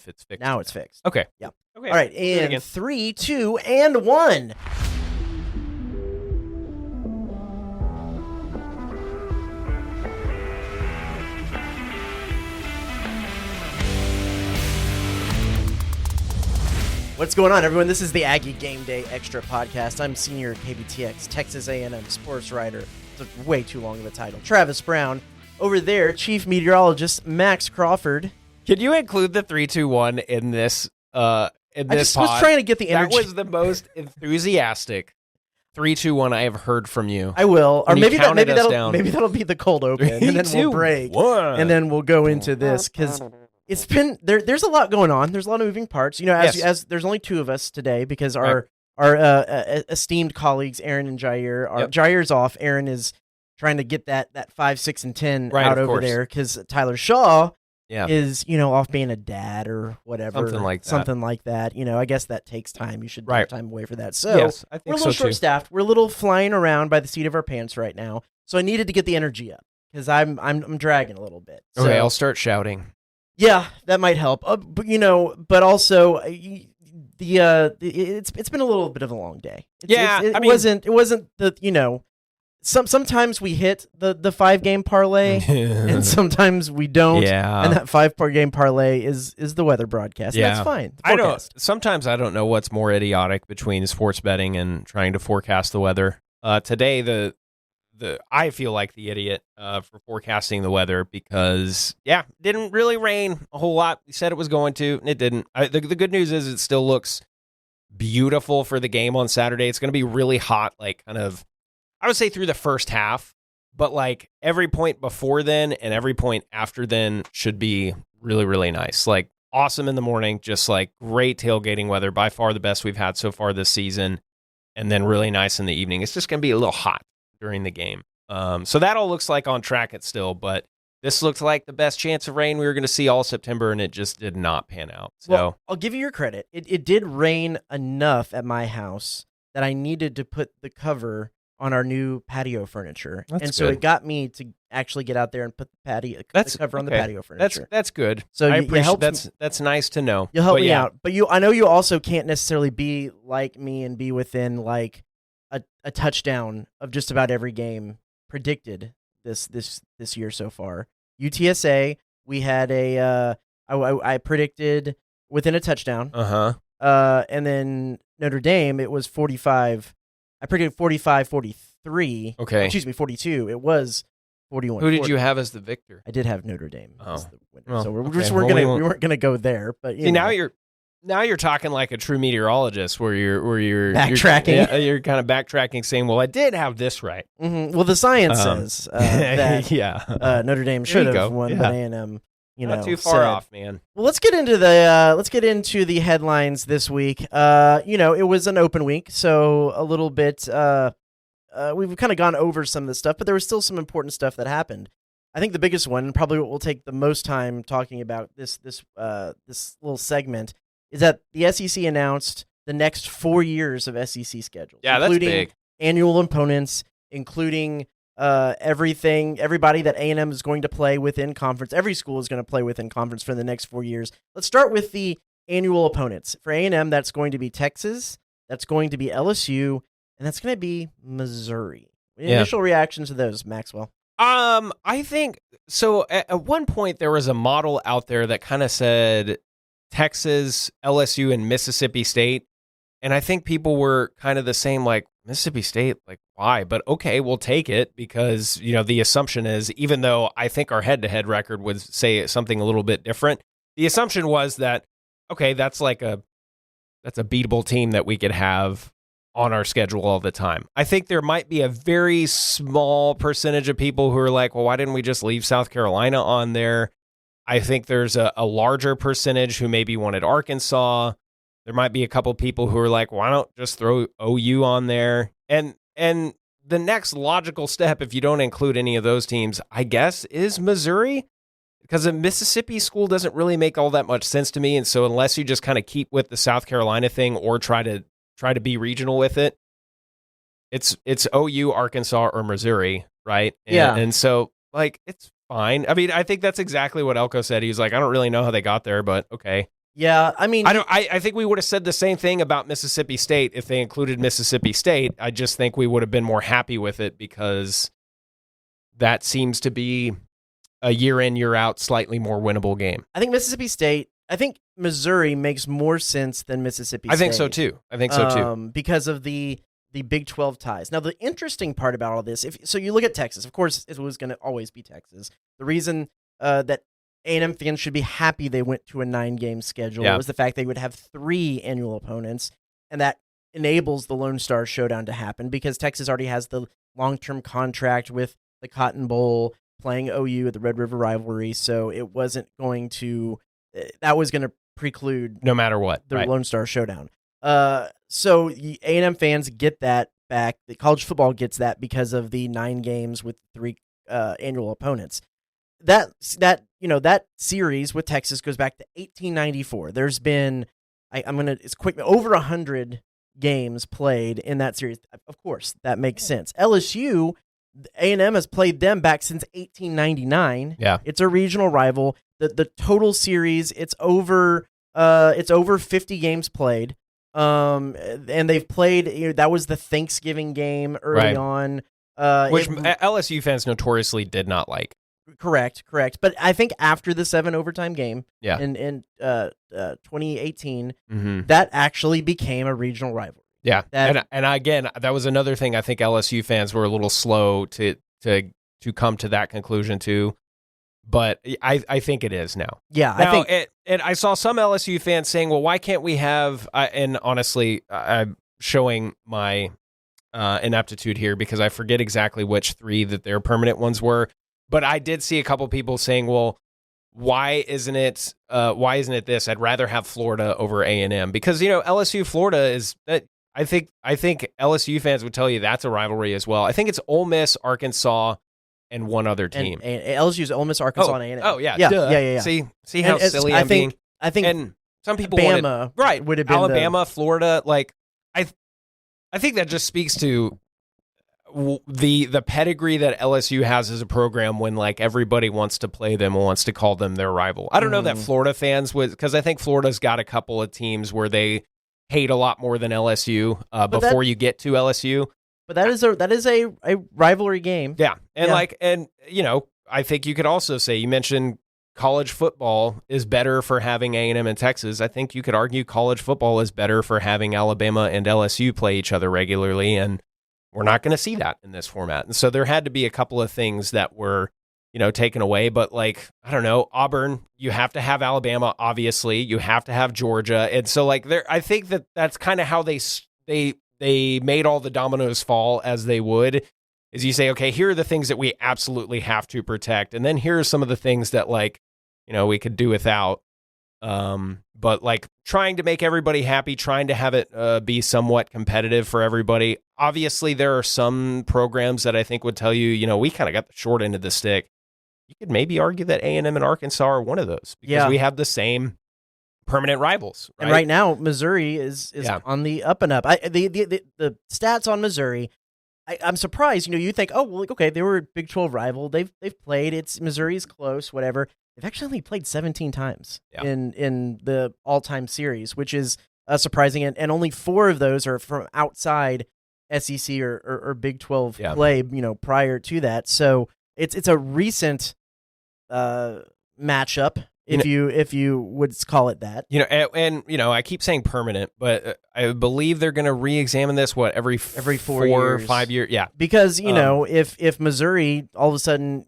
if it's fixed. Now it's fixed. Okay. Yeah. Okay. All right. And 3, 2, and 1. What's going on, everyone? This is the Aggie Game Day Extra Podcast. I'm senior KBTX, Texas A&M sportswriter. It's way too long of a title. Travis Brown. Over there, chief meteorologist Max Crawford. Could you include the 3, 2, 1 in this? I just was trying to get the energy. That was the most enthusiastic 3, 2, 1 I have heard from you. I will, or maybe that'll be the cold open, 3, and then 2, we'll break, 1. and then we'll go into this because it's been there's a lot going on. There's a lot of moving parts. You know, as there's only 2 of us today because our esteemed colleagues Aaron and Jair. Jair's off. Aaron is trying to get that 5, 6, and 10 out over there because Tyler Shaw is off being a dad or whatever, something like that. You know, I guess that takes time. You should take time away for that. So yes, I think we're a little short-staffed. We're a little flying around by the seat of our pants right now. So I needed to get the energy up because I'm dragging a little bit. So, okay, I'll start shouting. Yeah, that might help. But also it's been a little bit of a long day. It wasn't the Sometimes we hit the 5-game parlay, and sometimes we don't. Yeah. And that 5-game parlay is the weather broadcast. Yeah. That's fine. Sometimes I don't know what's more idiotic between sports betting and trying to forecast the weather. Today, I feel like the idiot for forecasting the weather because it didn't really rain a whole lot. We said it was going to, and it didn't. The good news is it still looks beautiful for the game on Saturday. It's going to be really hot, I would say through the first half, but every point before then and every point after then should be really, really nice. Awesome in the morning, just great tailgating weather, by far the best we've had so far this season, and then really nice in the evening. It's just going to be a little hot during the game. So that all looks like on track still, but this looked like the best chance of rain we were going to see all September, and it just did not pan out. So well, I'll give you your credit. It did rain enough at my house that I needed to put the cover on our new patio furniture. So it got me to actually get out there and put the cover on the patio furniture. That's good. So I appreciate that's nice to know. You'll help me out. But I know you also can't necessarily be like me and be within a touchdown of just about every game predicted this year so far. UTSA, we had I predicted within a touchdown. And then Notre Dame, it was 45. I predicted 45-43. Okay. Excuse me, 42. It was 41. Who did you have as the victor? I did have Notre Dame as the winner. Well, so we weren't gonna go there. But now you're talking like a true meteorologist, where you're backtracking. You're kind of backtracking, saying, "Well, I did have this right." Mm-hmm. Well, the science says that Notre Dame should have won, but A&M. Not too far off, man. Well, let's get into the headlines this week. It was an open week, so a little bit. We've kind of gone over some of the stuff, but there was still some important stuff that happened. I think the biggest one, and probably what we'll take the most time talking about this little segment, is that the SEC announced the next 4 years of SEC schedules. Yeah, including that's big. Annual opponents, including everybody that A&M is going to play within conference. Every school is going to play within conference for the next 4 years. Let's start with the annual opponents. For A&M, that's going to be Texas, that's going to be LSU, and that's going to be Missouri. Initial reactions to those, Maxwell? I think so. At one point, there was a model out there that kind of said Texas, LSU, and Mississippi State, and I think people were kind of the same, Mississippi State, why? But okay, we'll take it because, the assumption is, even though I think our head-to-head record would say something a little bit different, the assumption was that, okay, that's a beatable team that we could have on our schedule all the time. I think there might be a very small percentage of people who are like, well, why didn't we just leave South Carolina on there? I think there's a larger percentage who maybe wanted Arkansas. There might be a couple people who are like, why don't just throw OU on there? And the next logical step, if you don't include any of those teams, I guess, is Missouri, because a Mississippi school doesn't really make all that much sense to me. And so unless you just kind of keep with the South Carolina thing or try to be regional with it, it's OU, Arkansas, or Missouri, right? And so it's fine. I mean, I think that's exactly what Elko said. He was like, I don't really know how they got there, but okay. Yeah, I mean, I think we would have said the same thing about Mississippi State if they included Mississippi State. I just think we would have been more happy with it because that seems to be a year in, year out, slightly more winnable game. I think Mississippi State. I think Missouri makes more sense than Mississippi State. I think so too. Because of the Big 12 ties. Now, the interesting part about all this, so you look at Texas. Of course, it was going to always be Texas. The reason that A&M fans should be happy they went to a 9-game schedule was the fact they would have 3 annual opponents, and that enables the Lone Star Showdown to happen because Texas already has the long-term contract with the Cotton Bowl, playing OU at the Red River rivalry, so it wasn't going to that was going to preclude no matter what the Lone Star Showdown. So A&M fans get that back. The college football gets that because of the 9 games with 3 annual opponents. That series with Texas goes back to 1894. There's been over 100 games played in that series. Of course, that makes sense. LSU, A&M has played them back since 1899. Yeah, it's a regional rival. The total series, it's over 50 games played. And they've played. That was the Thanksgiving game early on, which LSU fans notoriously did not like. Correct. But I think after the 7 overtime game, in 2018, that actually became a regional rivalry. Yeah, and again, that was another thing. I think LSU fans were a little slow to come to that conclusion too. But I think it is now. Yeah, now, and I saw some LSU fans saying, "Well, why can't we have?" And honestly, I'm showing my ineptitude here because I forget exactly which 3 that their permanent ones were. But I did see a couple people saying, "Well, why isn't it? Why isn't it this? I'd rather have Florida over A&M because LSU Florida is that." I think LSU fans would tell you that's a rivalry as well. I think it's Ole Miss, Arkansas, and one other team. And LSU's Ole Miss, Arkansas, and A&M. Oh yeah, yeah. See how silly I'm being. I think and some people Bama would have been Alabama, Florida. Like I think that just speaks to the pedigree that LSU has as a program when like everybody wants to play them and wants to call them their rival. I don't know that Florida fans would, because I think Florida's got a couple of teams where they hate a lot more than LSU before you get to LSU. But that is a rivalry game. Yeah. And I think you could also say, you mentioned college football is better for having A&M and Texas. I think you could argue college football is better for having Alabama and LSU play each other regularly, and we're not going to see that in this format. And so there had to be a couple of things that were, taken away. But like, I don't know, Auburn, you have to have Alabama, obviously. You have to have Georgia. And so like I think that's kind of how they made all the dominoes fall as they would, is you say, okay, here are the things that we absolutely have to protect. And then here are some of the things that like, we could do without. But like trying to make everybody happy, trying to have it be somewhat competitive for everybody. Obviously, there are some programs that I think would tell you, we kind of got the short end of the stick. You could maybe argue that A&M and Arkansas are one of those because we have the same permanent rivals. Right? And right now, Missouri is on the up and up. The stats on Missouri, I'm surprised. You think, oh well, okay, they were a Big 12 rival. They've played. Missouri's close, whatever. They've actually only played 17 times in the all-time series, which is surprising, and only 4 of those are from outside SEC or Big 12 play. Prior to that, so it's a recent matchup. If you would call it that. I keep saying permanent, but I believe they're going to re-examine this, every 4 or 5 years? Yeah. Because, if Missouri all of a sudden,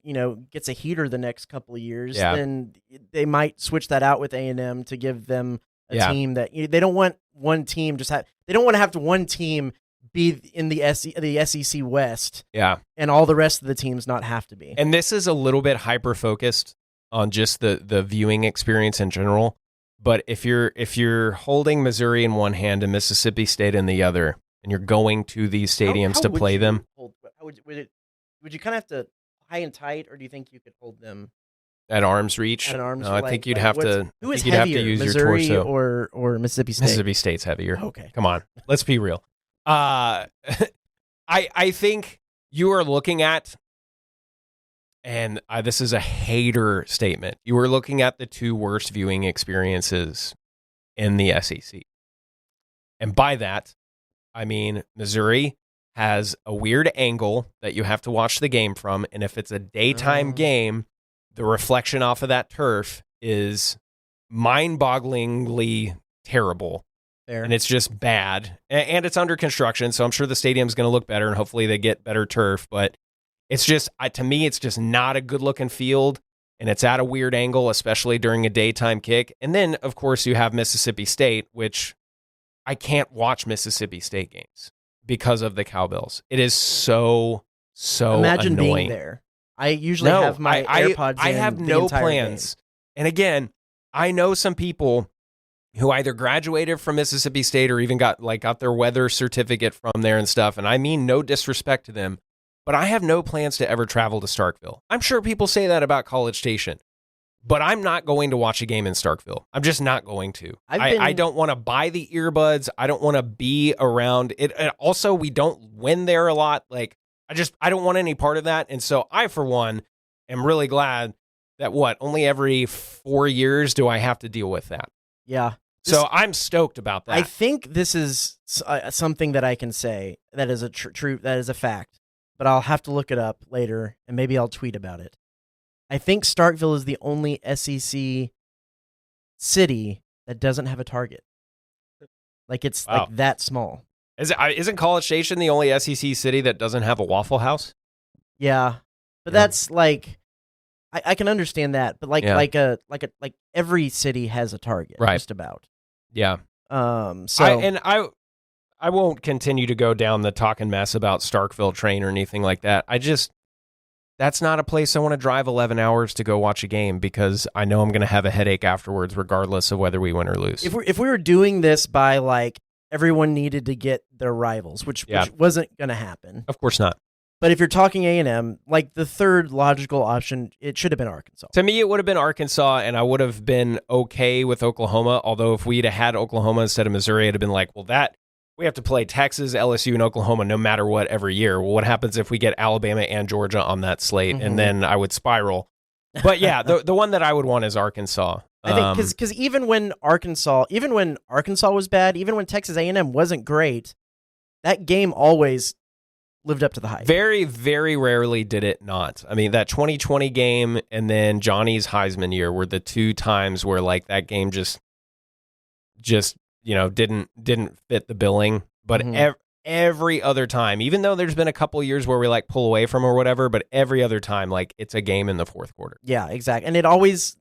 gets a heater the next couple of years, then they might switch that out with A&M to give them a team that they don't want one team they don't want to have one team be in the SEC West. Yeah. And all the rest of the teams not have to be. And this is a little bit hyper-focused on just the viewing experience in general. But if you're holding Missouri in one hand and Mississippi State in the other, and you're going to these stadiums to play them, would you kind of have to high and tight, or do you think you could hold them at arm's reach? I think you'd have to. Who is heavier, have to use Missouri your torso. or Mississippi State? Mississippi State's heavier. Okay, come on, let's be real. I think you are looking at. And this is a hater statement. You were looking at the 2 worst viewing experiences in the SEC. And by that, I mean Missouri has a weird angle that you have to watch the game from. And if it's a daytime game, the reflection off of that turf is mind-bogglingly terrible. Fair. And it's just bad. And it's under construction, so I'm sure the stadium's going to look better, and hopefully they get better turf. But it's just, to me, it's just not a good-looking field, and it's at a weird angle, especially during a daytime kick. And then, of course, you have Mississippi State, which I can't watch Mississippi State games because of the Cowbells. It is so Imagine annoying. being there. I usually have my AirPods I have no plans. Game. And again, I know some people who either graduated from Mississippi State or even got their weather certificate from there and stuff. And I mean no disrespect to them, but I have no plans to ever travel to Starkville. I'm sure people say that about College Station, but I'm not going to watch a game in Starkville. I'm just not going to. I don't want to buy the earbuds. I don't want to be around it. And also, we don't win there a lot. I don't want any part of that. And so I, for one, am really glad that only every 4 years do I have to deal with that. Yeah. So I'm stoked about that. I think this is something that I can say that is that is a fact, but I'll have to look it up later and maybe I'll tweet about it. I think Starkville is the only SEC city that doesn't have a Target. It's wow. like that small. Isn't College Station the only SEC city that doesn't have a Waffle House? Yeah. But that's I can understand that, but like every city has a Target, right? Just about. Yeah. So I won't continue to go down the talking mess about Starkville train or anything like that. That's not a place I want to drive 11 hours to go watch a game because I know I'm going to have a headache afterwards, regardless of whether we win or lose. If we were doing this by everyone needed to get their rivals, which wasn't going to happen. Of course not. But if you're talking A&M, the third logical option, it should have been Arkansas. To me, it would have been Arkansas, and I would have been okay with Oklahoma. Although if we'd have had Oklahoma instead of Missouri, it'd have been we have to play Texas, LSU, and Oklahoma no matter what every year. Well, what happens if we get Alabama and Georgia on that slate? Mm-hmm. And then I would spiral. But yeah, the one that I would want is Arkansas. I think because even when Arkansas was bad, even when Texas A&M wasn't great, that game always lived up to the hype. Very, very rarely did it not. I mean, that 2020 game and then Johnny's Heisman year were the two times where that game just didn't fit the billing. But every other time, even though there's been a couple years where we pull away from or whatever, but every other time it's a game in the fourth quarter. Yeah, exactly. And it always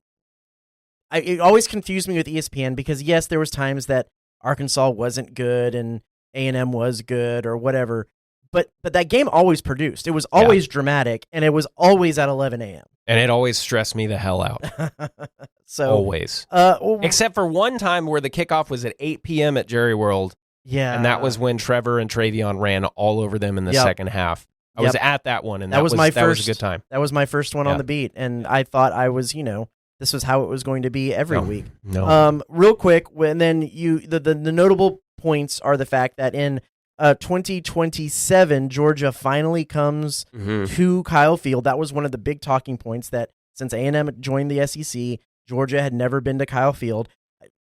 confused me with ESPN because yes, there was times that Arkansas wasn't good and A&M was good or whatever. But that game always produced. It was always dramatic, and it was always at 11 a.m. And it always stressed me the hell out. So always. Except for one time where the kickoff was at 8 p.m. at Jerry World. Yeah. And that was when Trevor and Travion ran all over them in the second half. I was at that one, and that was a good time. That was my first one on the beat, and I thought I was, this was how it was going to be every week. No. Real quick, and then the notable points are the fact that in 2027, Georgia finally comes to Kyle Field. That was one of the big talking points that since A&M joined the SEC, Georgia had never been to Kyle Field.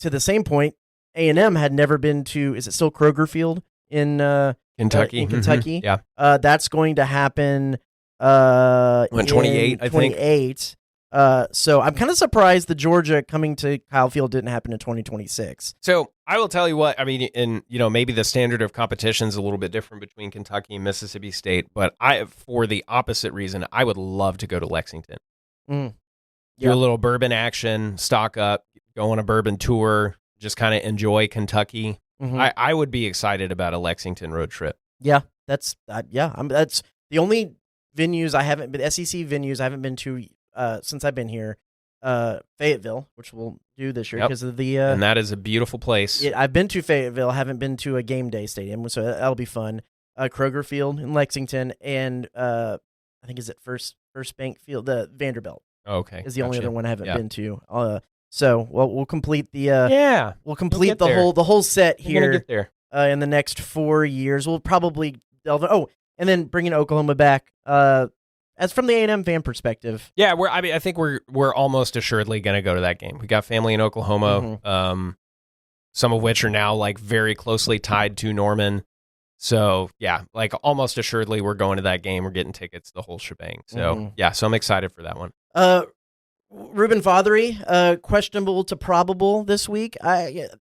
To the same point, A&M had never been to, is it still Kroger Field in Kentucky? In Kentucky. Yeah. That's going to happen in 28, I think. 28. So I'm kind of surprised the Georgia coming to Kyle Field didn't happen in 2026. So I will tell you what, I mean, and maybe the standard of competition is a little bit different between Kentucky and Mississippi State, but for the opposite reason, I would love to go to Lexington. Do a little bourbon action, stock up, go on a bourbon tour, just kind of enjoy Kentucky. I would be excited about a Lexington road trip. Yeah, that's the only venues I haven't been, SEC venues I haven't been to since I've been here. Fayetteville, which we'll do this year because of the and that is a beautiful place. I've been to Fayetteville, haven't been to a game day stadium, so that'll be fun. Kroger Field in Lexington, and I think is it First Bank Field, the Vanderbilt. Okay, is the only other one I haven't been to. So we'll complete the the whole set here. Get there in the next 4 years. We'll probably delve. And then bringing Oklahoma back. As from the A&M fan perspective, I think we're almost assuredly going to go to that game. We got family in Oklahoma. some of which are now like very closely tied to Norman. So yeah, like almost assuredly we're going to that game. We're getting tickets, the whole shebang. So yeah, so I'm excited for that one. Ruben Fothery, questionable to probable this week.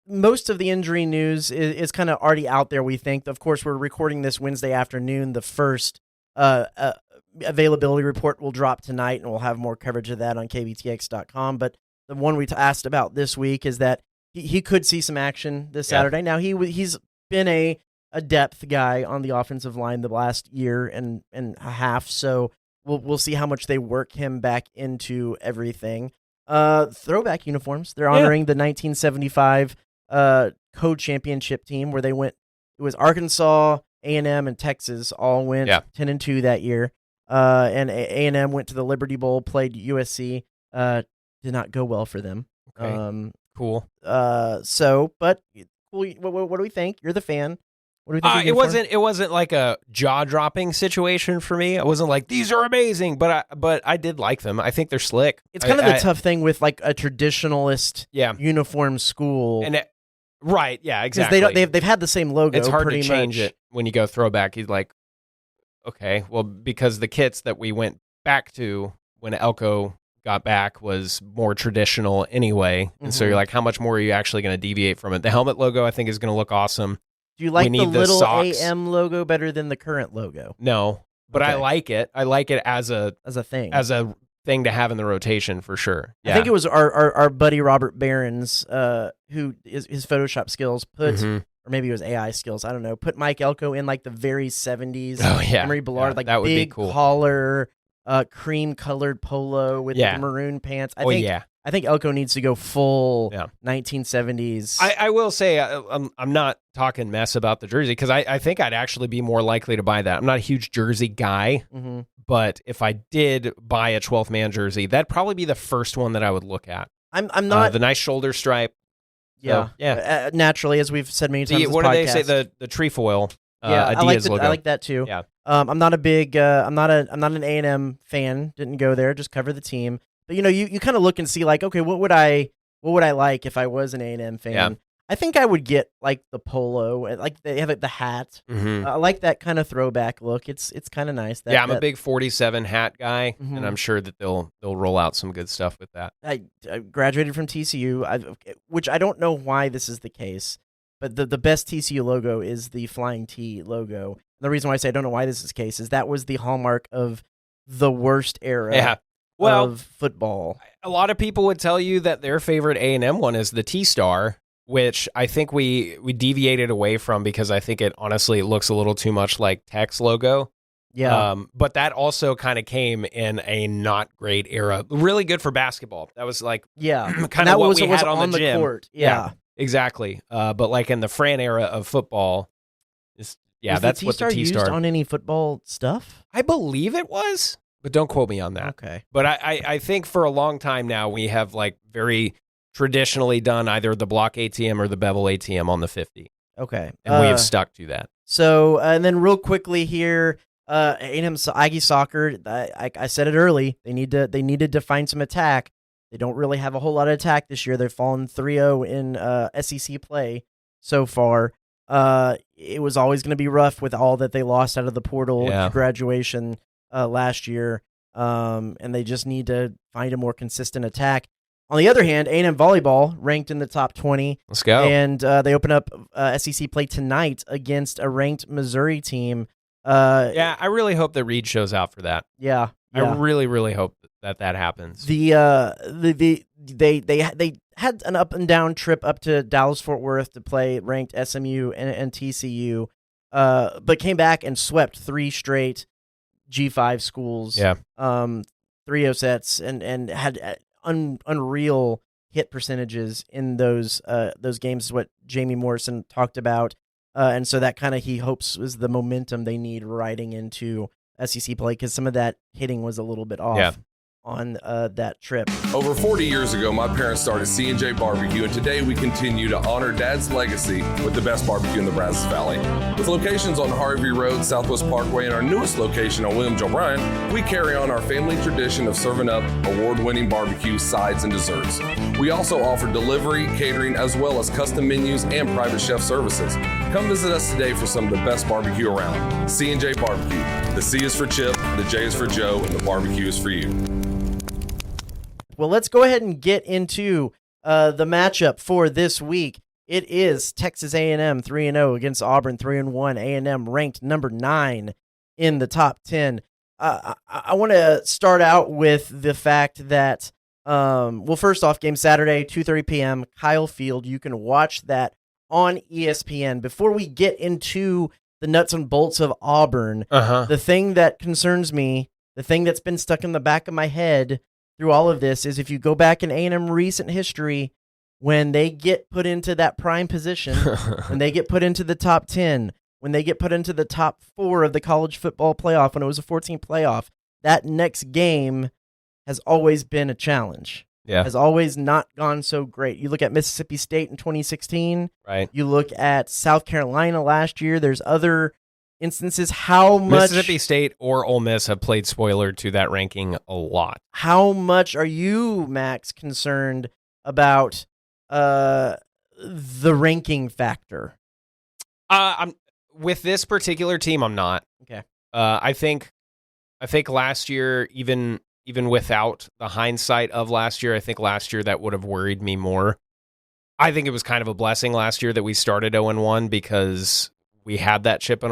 Most of the injury news is kind of already out there, we think. Of course, we're recording this Wednesday afternoon. The first availability report will drop tonight, and we'll have more coverage of that on KBTX.com. But the one we asked about this week is that he could see some action this Saturday. Now, he's been a depth guy on the offensive line the last year and a half, so we'll see how much they work him back into everything. Throwback uniforms. They're honoring the 1975 co-championship team where they went. It was Arkansas, A&M, and Texas all went 10-2 that year. And A&M went to the Liberty Bowl, played USC. Did not go well for them. Okay. Cool. But cool. What do we think? You're the fan. What do we think? It wasn't like a jaw-dropping situation for me. I wasn't like, these are amazing, but I did like them. I think they're slick. It's kind of the tough thing with like a traditionalist uniform school. Right, yeah, exactly. They've had the same logo. It's hard pretty to change much. it when you go throwback. He's like, okay, well, because the kits that we went back to when Elko got back was more traditional anyway. And so you're like, how much more are you actually going to deviate from it? The helmet logo, I think, is going to look awesome. Do you like the little AM logo better than the current logo? No, but I like it. I like it as a thing to have in the rotation for sure. Yeah. I think it was our buddy Robert Behrens, who his Photoshop skills or maybe it was AI skills, I don't know, put Mike Elko in like the very 70s. Oh, yeah. Emery Ballard, like that would big be cool. Collar, cream-colored polo with the maroon pants. I think Elko needs to go full 1970s. I will say, I'm not talking mess about the jersey because I think I'd actually be more likely to buy that. I'm not a huge jersey guy, but if I did buy a 12th man jersey, that'd probably be the first one that I would look at. I'm not the nice shoulder stripe. Yeah, so, naturally, as we've said many times. What do they say? The trefoil. Adidas logo. I like that too. Yeah. I'm not a big. I'm not an A&M fan. Didn't go there. Just cover the team. But you kind of look and see like, okay, what would I like if I was an A&M fan? Yeah. I think I would get like the polo, and like they have the hat. I like that kind of throwback look. It's kind of nice. I'm a big 47 hat guy, and I'm sure that they'll roll out some good stuff with that. I graduated from TCU, which I don't know why this is the case, but the best TCU logo is the Flying T logo. The reason why I say I don't know why this is the case is that was the hallmark of the worst era. Of football. A lot of people would tell you that their favorite A&M one is the T-Star, which I think we deviated away from because I think it honestly looks a little too much like Tech's logo. Yeah. But that also kind of came in a not great era. Really good for basketball. That was like kind of what we had on the gym. Court. Yeah. Exactly. But like in the Fran era of football, that's what the T-Star used on any football stuff? I believe it was. But don't quote me on that. Okay. But I think for a long time now, we have like very traditionally done either the block ATM or the bevel ATM on the 50. Okay. And we have stuck to that. So, and then real quickly here, A&M Aggie soccer, I said it early, they needed to find some attack. They don't really have a whole lot of attack this year. They've fallen 3-0 in SEC play so far. It was always going to be rough with all that they lost out of the portal graduation last year, and they just need to find a more consistent attack. On the other hand, A&M volleyball ranked in the top 20. Let's go. And they open up SEC play tonight against a ranked Missouri team. I really hope that Reed shows out for that. Yeah. I really, really hope that happens. They had an up and down trip up to Dallas Fort Worth to play ranked SMU and TCU, but came back and swept 3 straight G5 schools. 3-0 sets and had unreal hit percentages in those games. Is what Jamie Morrison talked about, and so that kind of he hopes is the momentum they need riding into SEC play because some of that hitting was a little bit off. on that trip. Over 40 years ago, my parents started C&J Barbecue, and today we continue to honor Dad's legacy with the best barbecue in the Brazos Valley. With locations on Harvey Road, Southwest Parkway, and our newest location on William J. Bryan, we carry on our family tradition of serving up award-winning barbecue, sides, and desserts. We also offer delivery, catering, as well as custom menus and private chef services. Come visit us today for some of the best barbecue around. C&J Barbecue. The C is for Chip, the J is for Joe, and the barbecue is for you. Well, let's go ahead and get into the matchup for this week. It is Texas A&M 3-0 against Auburn 3-1. A&M ranked number 9 in the top 10. I want to start out with the fact that, first off, game Saturday, 2:30 p.m., Kyle Field. You can watch that on ESPN. Before we get into the nuts and bolts of Auburn, the thing that concerns me, the thing that's been stuck in the back of my head through all of this is if you go back in A&M recent history, when they get put into that prime position, when they get put into the top 10, when they get put into the top 4 of the college football playoff, when it was a 14 playoff, that next game has always been a challenge. Yeah. Has always not gone so great. You look at Mississippi State in 2016. Right. You look at South Carolina last year. There's other instances. How much Mississippi State or Ole Miss have played spoiler to that ranking a lot. How much are you, Max, concerned about the ranking factor? I'm with this particular team. I'm not. Okay. I think last year, even without the hindsight of last year, I think last year that would have worried me more. I think it was kind of a blessing last year that we started 0-1 because we had that chip on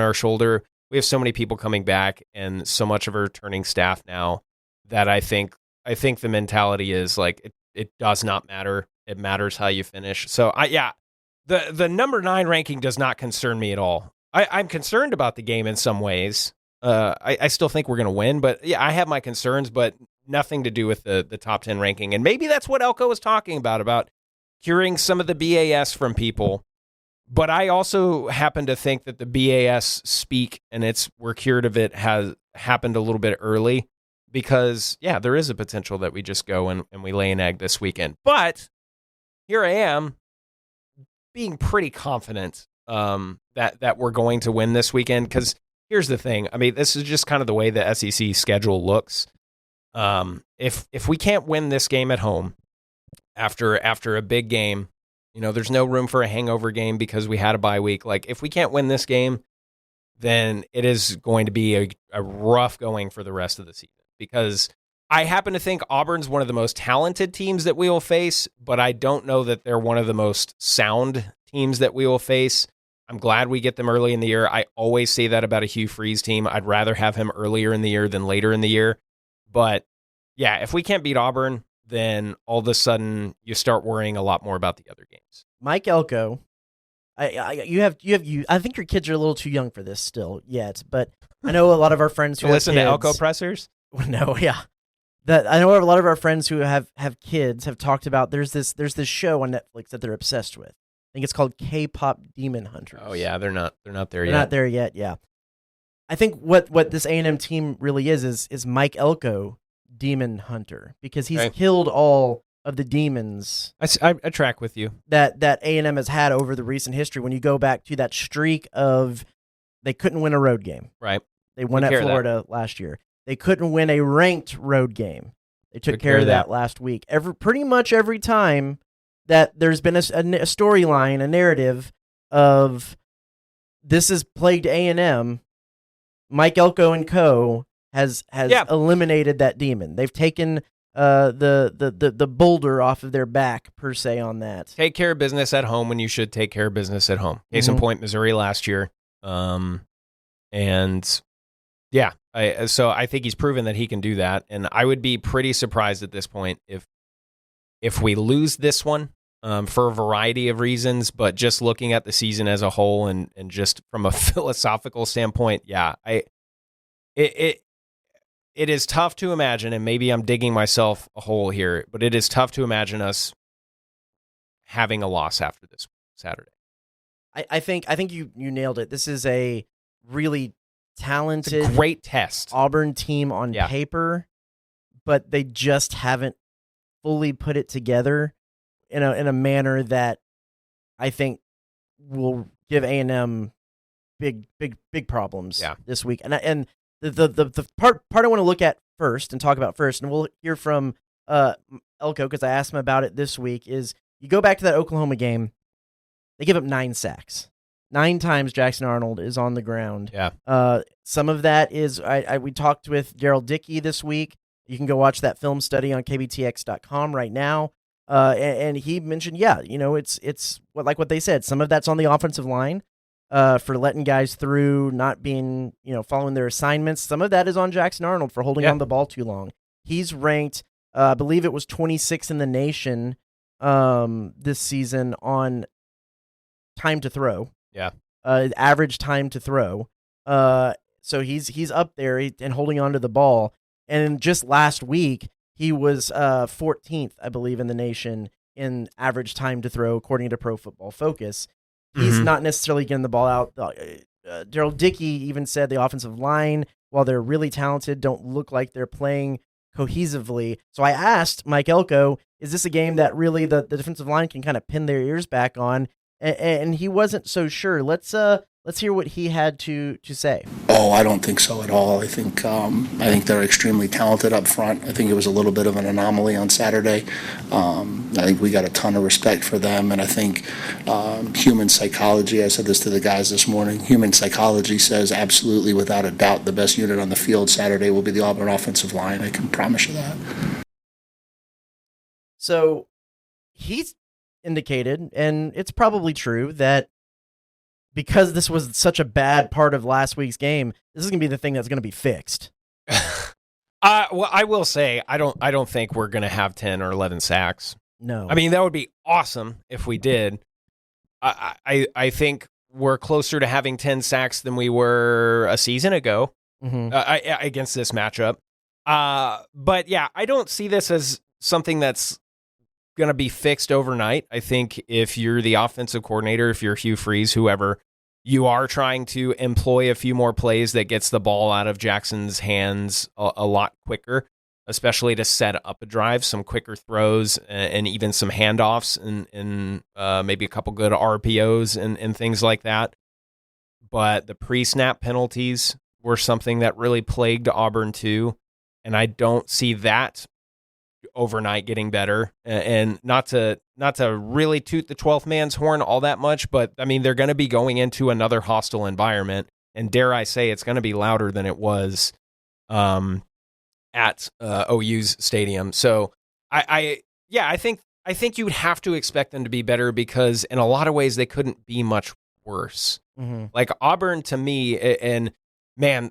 our shoulder. We have so many people coming back and so much of our returning staff now that I think the mentality is like it does not matter. It matters how you finish. So the number 9 ranking does not concern me at all. I'm concerned about the game in some ways. I still think we're going to win, but yeah, I have my concerns, but nothing to do with the top 10 ranking. And maybe that's what Elko was talking about curing some of the BAS from people. But I also happen to think that the BAS speak and we're cured of it has happened a little bit early because, yeah, there is a potential that we just go and we lay an egg this weekend. But here I am being pretty confident that we're going to win this weekend because here's the thing. I mean, this is just kind of the way the SEC schedule looks. If we can't win this game at home after a big game, there's no room for a hangover game because we had a bye week. Like, if we can't win this game, then it is going to be a rough going for the rest of the season. Because I happen to think Auburn's one of the most talented teams that we will face, but I don't know that they're one of the most sound teams that we will face. I'm glad we get them early in the year. I always say that about a Hugh Freeze team. I'd rather have him earlier in the year than later in the year. But, yeah, if we can't beat Auburn, then all of a sudden you start worrying a lot more about the other games. Mike Elko, I think your kids are a little too young for this still yet, but I know a lot of our friends who listen have to kids, Elko pressers. No, yeah, that I know a lot of our friends who have kids have talked about. There's this show on Netflix that they're obsessed with. I think it's called K-pop Demon Hunters. Oh yeah, they're not there yet. They're not there yet. Yeah, I think what this A&M team really is Mike Elko Demon Hunter because he's killed all of the demons. I track with you that A&M has had over the recent history. When you go back to that streak of they couldn't win a road game, right? They won at Florida last year. They couldn't win a ranked road game. They took care of that last week. Pretty much every time that there's been a storyline, a narrative of this has plagued A&M, Mike Elko and co. has eliminated that demon. They've taken the boulder off of their back, per se, on that. Take care of business at home when you should take care of business at home. Case in point, Missouri last year. And yeah, so I think he's proven that he can do that. And I would be pretty surprised at this point if we lose this one for a variety of reasons, but just looking at the season as a whole and just from a philosophical standpoint, yeah, it is tough to imagine, and maybe I'm digging myself a hole here, but it is tough to imagine us having a loss after this Saturday. I think you nailed it. This is a really talented, great test Auburn team on paper, but they just haven't fully put it together in a manner that I think will give A&M big problems this week. And the part I want to look at first and talk about first, and we'll hear from Elko because I asked him about it this week, is you go back to that Oklahoma game, they give up 9 sacks. 9 times Jackson Arnold is on the ground. Yeah. Some of that is we talked with Gerald Dickey this week. You can go watch that film study on KBTX.com right now. And he mentioned, it's what they said. Some of that's on the offensive line for letting guys through, not being, following their assignments. Some of that is on Jackson Arnold for holding on the ball too long. He's ranked, I believe it was 26 in the nation this season on time to throw. Yeah. Average time to throw. So he's up there and holding on to the ball. And just last week, he was 14th, I believe, in the nation in average time to throw, according to Pro Football Focus. He's not necessarily getting the ball out. Daryl Dickey even said the offensive line, while they're really talented, don't look like they're playing cohesively. So I asked Mike Elko, is this a game that really the defensive line can kind of pin their ears back on? And he wasn't so sure. Let's hear what he had to say. Oh, I don't think so at all. I think they're extremely talented up front. I think it was a little bit of an anomaly on Saturday. I think we got a ton of respect for them, and I think human psychology, I said this to the guys this morning, human psychology says absolutely without a doubt the best unit on the field Saturday will be the Auburn offensive line. I can promise you that. So he's indicated, and it's probably true, that because this was such a bad part of last week's game, this is going to be the thing that's going to be fixed. Well, I will say I don't think we're going to have 10 or 11 sacks. No. I mean, that would be awesome if we did. I think we're closer to having 10 sacks than we were a season ago against this matchup. But yeah, I don't see this as something that's going to be fixed overnight. I think if you're the offensive coordinator, if you're Hugh Freeze, whoever, you are trying to employ a few more plays that gets the ball out of Jackson's hands a lot quicker, especially to set up a drive, some quicker throws and even some handoffs and maybe a couple good RPOs and things like that. But the pre-snap penalties were something that really plagued Auburn too, and I don't see that overnight getting better. And not to really toot the 12th man's horn all that much, but I mean, they're going to be going into another hostile environment, and dare I say it's going to be louder than it was at OU's stadium. So I think you would have to expect them to be better, because in a lot of ways they couldn't be much worse. Like Auburn, to me, and man,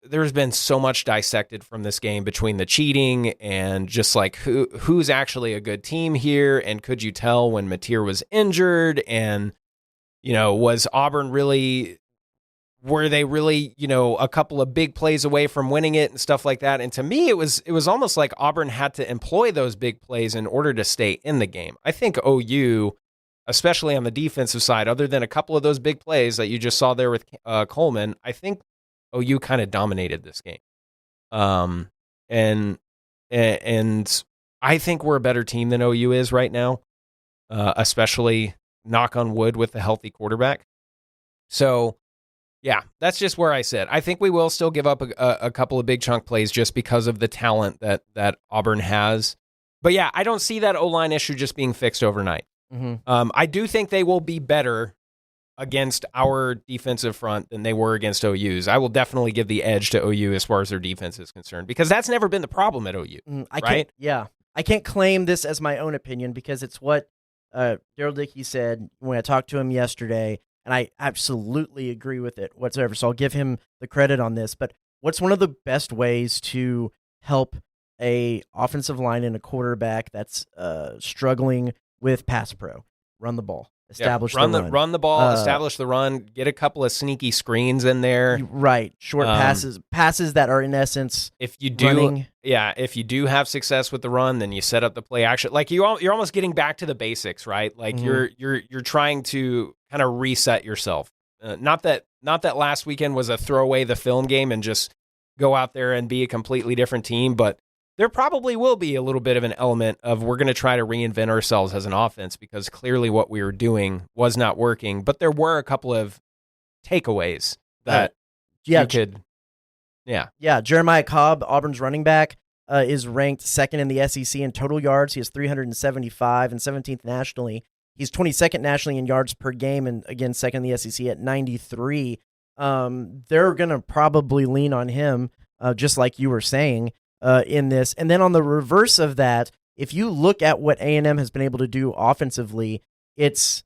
there's been so much dissected from this game between the cheating and just like who's actually a good team here, and could you tell when Mateer was injured, and was Auburn really, were they really a couple of big plays away from winning it and stuff like that? And to me, it was almost like Auburn had to employ those big plays in order to stay in the game. I think OU, especially on the defensive side, other than a couple of those big plays that you just saw there with Coleman, I think OU kind of dominated this game. And I think we're a better team than OU is right now, especially, knock on wood, with the healthy quarterback. So, yeah, that's just where I sit. I think we will still give up a couple of big chunk plays just because of the talent that Auburn has. But yeah, I don't see that O-line issue just being fixed overnight. I do think they will be better against our defensive front than they were against OU's. I will definitely give the edge to OU as far as their defense is concerned, because that's never been the problem at OU, right? I can't claim this as my own opinion, because it's what Daryl Dickey said when I talked to him yesterday, and I absolutely agree with it whatsoever. So I'll give him the credit on this. But what's one of the best ways to help a offensive line and a quarterback that's struggling with pass pro? Run the ball. Establish the run. Run the ball, establish the run, get a couple of sneaky screens in there. Right. Short passes that are in essence if you do running. Yeah, if you do have success with the run, then you set up the play action. Like you're almost getting back to the basics, right? Like you're trying to kind of reset yourself. Not that last weekend was a throw away the film game and just go out there and be a completely different team, but there probably will be a little bit of an element of we're going to try to reinvent ourselves as an offense because clearly what we were doing was not working. But there were a couple of takeaways that you could, Yeah, Jeremiah Cobb, Auburn's running back, is ranked second in the SEC in total yards. He has 375 and 17th nationally. He's 22nd nationally in yards per game, and again, second in the SEC at 93. They're going to probably lean on him, just like you were saying, in this. And then on the reverse of that, if you look at what A&M has been able to do offensively, it's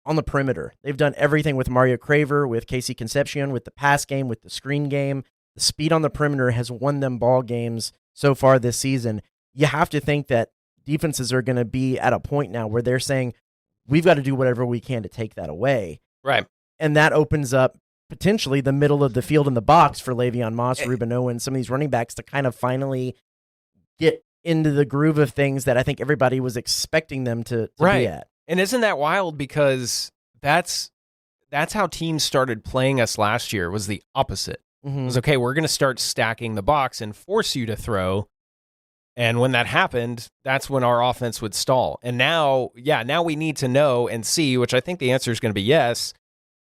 on the perimeter. They've done everything with Mario Craver, with Casey Concepcion, with the pass game, with the screen game. The speed on the perimeter has won them ball games so far this season. You have to think that defenses are going to be at a point now where they're saying, we've got to do whatever we can to take that away. Right. And that opens up potentially the middle of the field in the box for Le'Veon Moss, Ruben Owens, some of these running backs to kind of finally get into the groove of things that I think everybody was expecting them to be at. And isn't that wild? Because that's how teams started playing us last year, was the opposite. It was, okay, we're going to start stacking the box and force you to throw. And when that happened, that's when our offense would stall. And now we need to know and see, which I think the answer is going to be yes.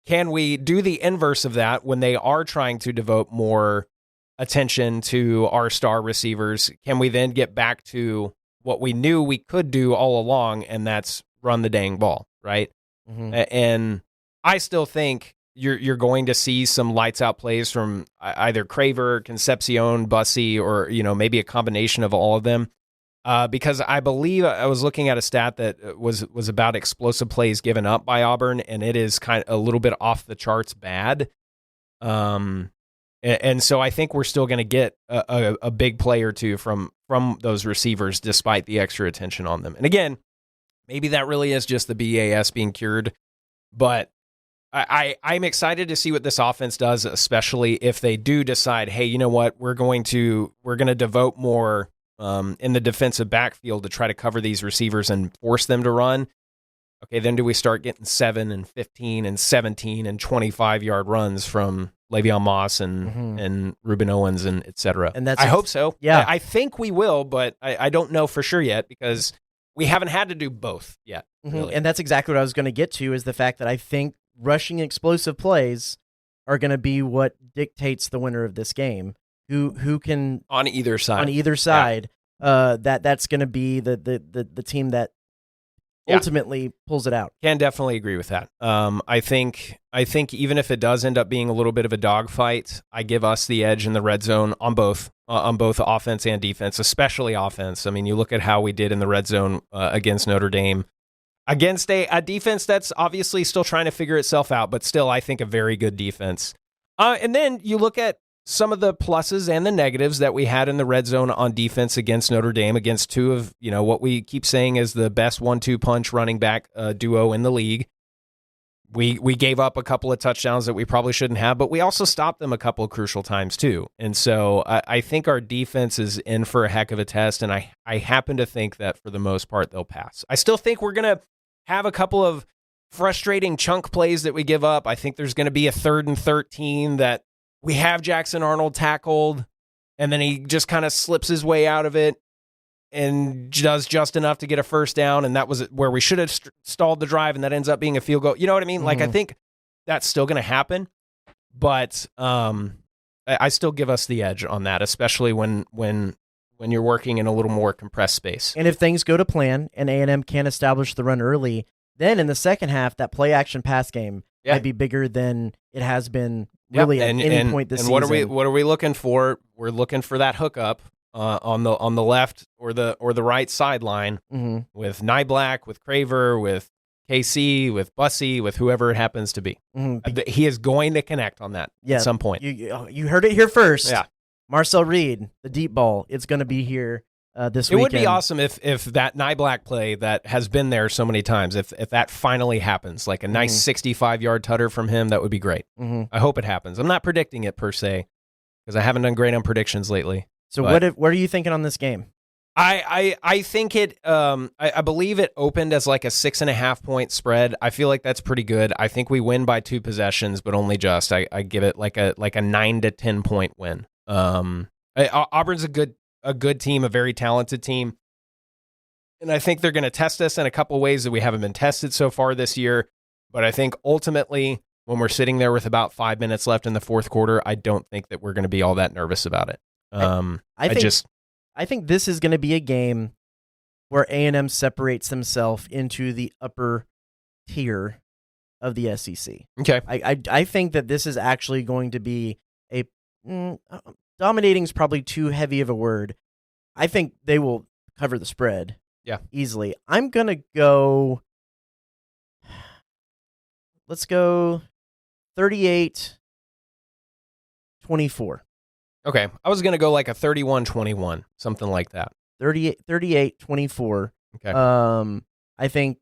Can we do the inverse of that when they are trying to devote more attention to our star receivers? Can we then get back to what we knew we could do all along, and that's run the dang ball, right? And I still think you're going to see some lights out plays from either Craver, Concepcion, Bussy, or maybe a combination of all of them. Because I believe I was looking at a stat that was about explosive plays given up by Auburn, and it is kind of a little bit off the charts bad. And so I think we're still going to get a big play or two from those receivers despite the extra attention on them. And again, maybe that really is just the BAS being cured, but I'm excited to see what this offense does, especially if they do decide, hey, you know what, we're going to devote more in the defensive backfield to try to cover these receivers and force them to run. Okay, then do we start getting 7 and 15 and 17 and 25-yard runs from Le'Veon Moss and Ruben Owens and et cetera? And I hope so. Yeah, I think we will, but I don't know for sure yet because we haven't had to do both yet. Really. And that's exactly what I was going to get to, is the fact that I think rushing explosive plays are going to be what dictates the winner of this game. Who can on either side? That's going to be the team that ultimately pulls it out. Can definitely agree with that. I think even if it does end up being a little bit of a dogfight, I give us the edge in the red zone on both offense and defense, especially offense. I mean, you look at how we did in the red zone against Notre Dame. Against a defense that's obviously still trying to figure itself out, but still, I think, a very good defense. And then you look at some of the pluses and the negatives that we had in the red zone on defense against Notre Dame, against two of, what we keep saying is the best 1-2 punch running back duo in the league. We gave up a couple of touchdowns that we probably shouldn't have, but we also stopped them a couple of crucial times too. And so I think our defense is in for a heck of a test, and I happen to think that for the most part they'll pass. I still think we're going to have a couple of frustrating chunk plays that we give up. I think there's going to be a 3rd and 13 that we have Jackson Arnold tackled, and then he just kind of slips his way out of it and does just enough to get a first down, and that was where we should have stalled the drive, and that ends up being a field goal. You know what I mean? Like, I think that's still going to happen, but I still give us the edge on that, especially when you're working in a little more compressed space. And if things go to plan and A&M can establish the run early, then in the second half, that play-action pass game might be bigger than it has been really at any point this season. And what are we looking for? We're looking for that hookup on the left or the right sideline with Nyblack, with Craver, with KC, with Bussy, with whoever it happens to be. He is going to connect on that at some point. You heard it here first. Yeah. Marcel Reed, the deep ball, it's going to be here this weekend. It would be awesome if that Nyblack play that has been there so many times, if that finally happens, like a nice 65-yard tutter from him, that would be great. I hope it happens. I'm not predicting it per se because I haven't done great on predictions lately. So what are you thinking on this game? I think it. I believe it opened as like a 6.5 point spread. I feel like that's pretty good. I think we win by 2 possessions, but only just. I give it like a 9 to 10 point win. Auburn's a good a good team, a very talented team. And I think they're going to test us in a couple ways that we haven't been tested so far this year. But I think ultimately, when we're sitting there with about 5 minutes left in the fourth quarter, I don't think that we're going to be all that nervous about it. I think this is going to be a game where A&M separates themselves into the upper tier of the SEC. Okay. I think that this is actually going to be a dominating is probably too heavy of a word. I think they will cover the spread. Yeah. Easily. I'm going to go. Let's go 38-24. Okay. I was going to go like a 31-21, something like that. 38-24. Okay. I think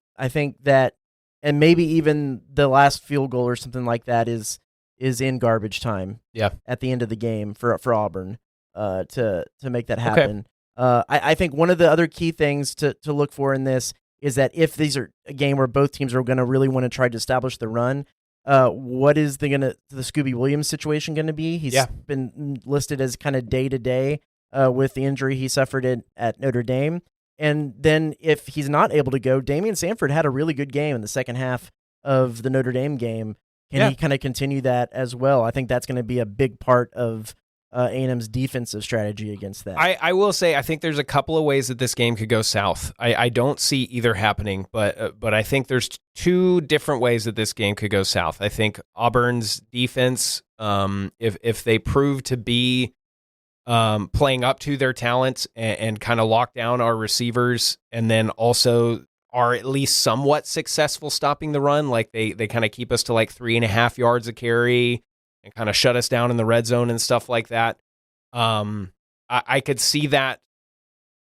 that, and maybe even the last field goal or something like that is in garbage time. Yeah. At the end of the game for Auburn to make that happen. Okay. I think one of the other key things to look for in this is that if these are a game where both teams are going to really want to try to establish the run, what is the Scooby Williams situation going to be? He's been listed as kind of day to day with the injury he suffered at Notre Dame. And then if he's not able to go, Damian Sanford had a really good game in the second half of the Notre Dame game. Can he kind of continue that as well? I think that's going to be a big part of A&M's defensive strategy against that. I will say I think there's a couple of ways that this game could go south. I don't see either happening, but I think there's two different ways that this game could go south. I think Auburn's defense, if they prove to be playing up to their talents and kind of lock down our receivers, and then also are at least somewhat successful stopping the run, like they kind of keep us to like 3.5 yards a carry and kind of shut us down in the red zone and stuff like that. I could see that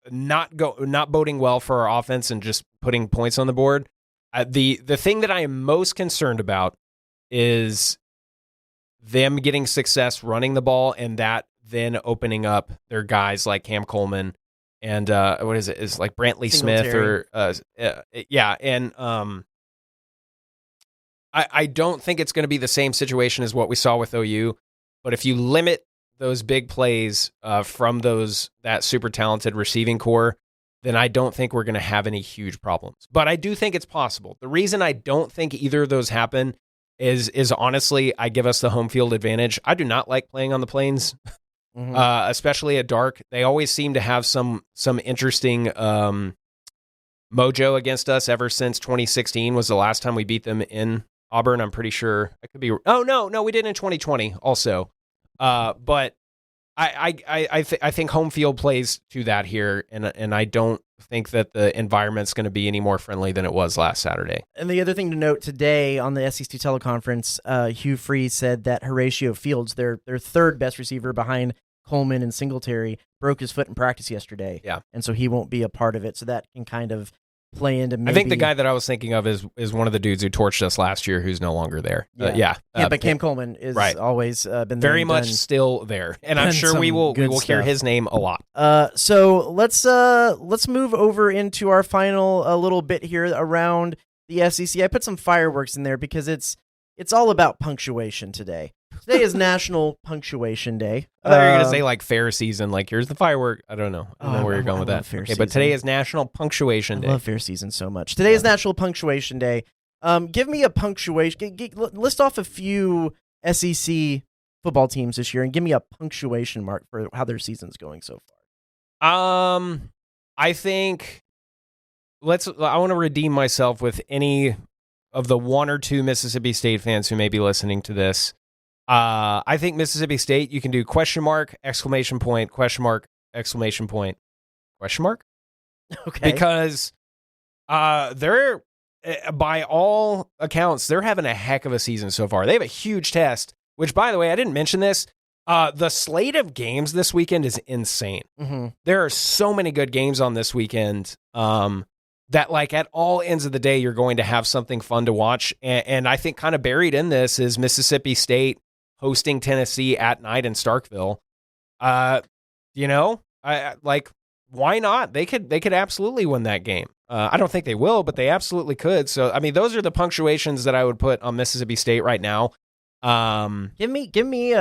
not boding well for our offense and just putting points on the board. The thing that I am most concerned about is them getting success running the ball, and that then opening up their guys like Cam Coleman and what is it? Is like Brantley Smith or and I don't think it's going to be the same situation as what we saw with OU, but if you limit those big plays from that super talented receiving core, then I don't think we're going to have any huge problems. But I do think it's possible. The reason I don't think either of those happen is honestly, I give us the home field advantage. I do not like playing on the plains. Especially at dark. They always seem to have some interesting mojo against us ever since 2016 was the last time we beat them in Auburn. I'm pretty sure. I could be. Oh, no, we did in 2020 also. But I think home field plays to that here, and I don't think that the environment's going to be any more friendly than it was last Saturday. And the other thing to note today on the SEC teleconference, Hugh Freeze said that Horatio Fields, their third best receiver behind Coleman and Singletary, broke his foot in practice yesterday. Yeah. And so he won't be a part of it. So that can kind of play into maybe... I think the guy that I was thinking of is one of the dudes who torched us last year who's no longer there. But Cam Coleman is always been very much still there. And I'm sure we will hear his name a lot. So let's move over into our final little bit here around the SEC. I put some fireworks in there because it's all about punctuation today. Today is National Punctuation Day. I thought you were going to say like fair season, like here's the firework. I don't know. I don't know where you're going with that. Okay, but today is National Punctuation Day. I love fair season so much. Today is National Punctuation Day. Give me a punctuation. List off a few SEC football teams this year and give me a punctuation mark for how their season's going so far. I think I want to redeem myself with any of the one or two Mississippi State fans who may be listening to this. I think Mississippi State, you can do question mark, exclamation point, question mark, exclamation point, question mark. Okay. Because they're, by all accounts, they're having a heck of a season so far. They have a huge test, which, by the way, I didn't mention this. The slate of games this weekend is insane. Mm-hmm. There are so many good games on this weekend that, like, at all ends of the day, you're going to have something fun to watch. And I think kind of buried in this is Mississippi State hosting Tennessee at night in Starkville. Why not? They could absolutely win that game. I don't think they will, but they absolutely could. So, I mean, those are the punctuations that I would put on Mississippi State right now. Give me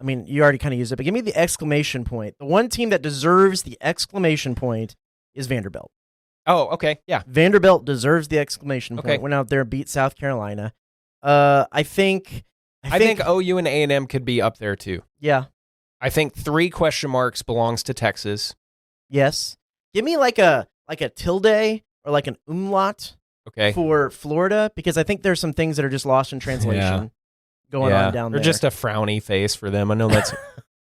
I mean, you already kind of used it, but give me the exclamation point. The one team that deserves the exclamation point is Vanderbilt. Oh, okay. Yeah. Vanderbilt deserves the exclamation point. Okay. Went out there and beat South Carolina. I think OU and A&M could be up there too. Yeah. I think 3 question marks belongs to Texas. Yes. Give me like a tilde or like an umlaut for Florida, because I think there's some things that are just lost in translation going on down there. Or just a frowny face for them. I know that's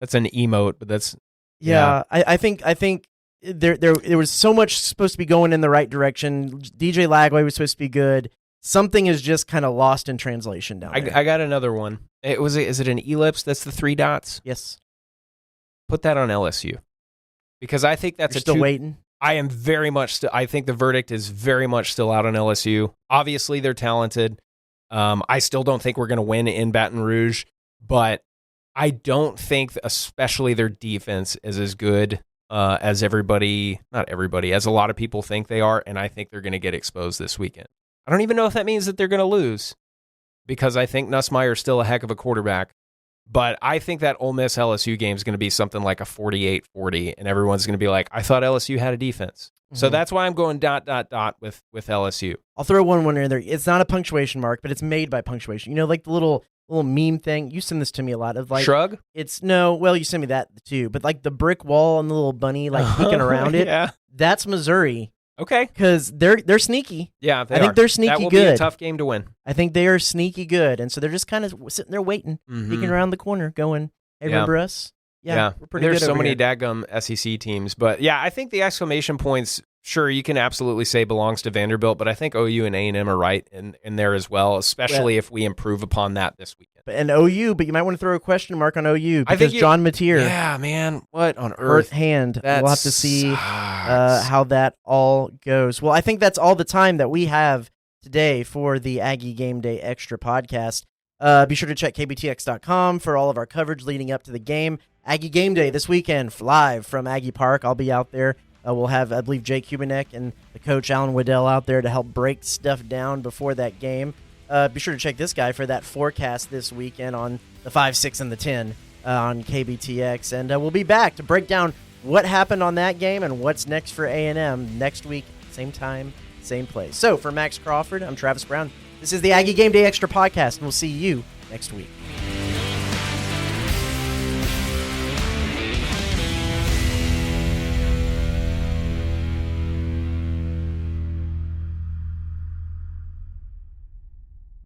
that's an emote, but that's I think there was so much supposed to be going in the right direction. DJ Lagway was supposed to be good. Something is just kind of lost in translation down there. I got another one. Is it an ellipse? That's the 3 dots? Yes. Put that on LSU. Because I think that's You're still waiting. I am very much still. I think the verdict is very much still out on LSU. Obviously, they're talented. I still don't think we're going to win in Baton Rouge, but I don't think, especially their defense, is as good as not everybody, as a lot of people think they are, and I think they're going to get exposed this weekend. I don't even know if that means that they're going to lose, because I think Nussmeier's still a heck of a quarterback. But I think that Ole Miss LSU game is going to be something like a 48-40, and everyone's going to be like, I thought LSU had a defense. Mm-hmm. So that's why I'm going ... with LSU. I'll throw one in there. It's not a punctuation mark, but it's made by punctuation. You know, like the little meme thing. You send this to me a lot of like shrug. You send me that too. But like the brick wall and the little bunny like peeking around it. Yeah, that's Missouri. Okay, because they're sneaky. Yeah, I think they're sneaky good. That will be a tough game to win. I think they are sneaky good, and so they're just kind of sitting there waiting, peeking around the corner, going, "Hey, remember us?" Yeah, we're pretty There's good so over many here. daggum SEC teams, but yeah, I think the exclamation points. Sure, you can absolutely say belongs to Vanderbilt, but I think OU and A&M are right in there as well, especially if we improve upon that this weekend. And OU, but you might want to throw a question mark on OU because John Mateer. Yeah, man, what on hurt earth? Hand. We'll have to see how that all goes. Well, I think that's all the time that we have today for the Aggie Game Day Extra podcast. Be sure to check KBTX.com for all of our coverage leading up to the game. Aggie Game Day this weekend, live from Aggie Park. I'll be out there. We'll have, I believe, Jake Hubenek and the coach Alan Waddell out there to help break stuff down before that game. Be sure to check this guy for that forecast this weekend on the 5, 6, and the 10 on KBTX. And we'll be back to break down what happened on that game and what's next for A&M next week, same time, same place. So for Max Crawford, I'm Travis Brown. This is the Aggie Game Day Extra podcast, and we'll see you next week.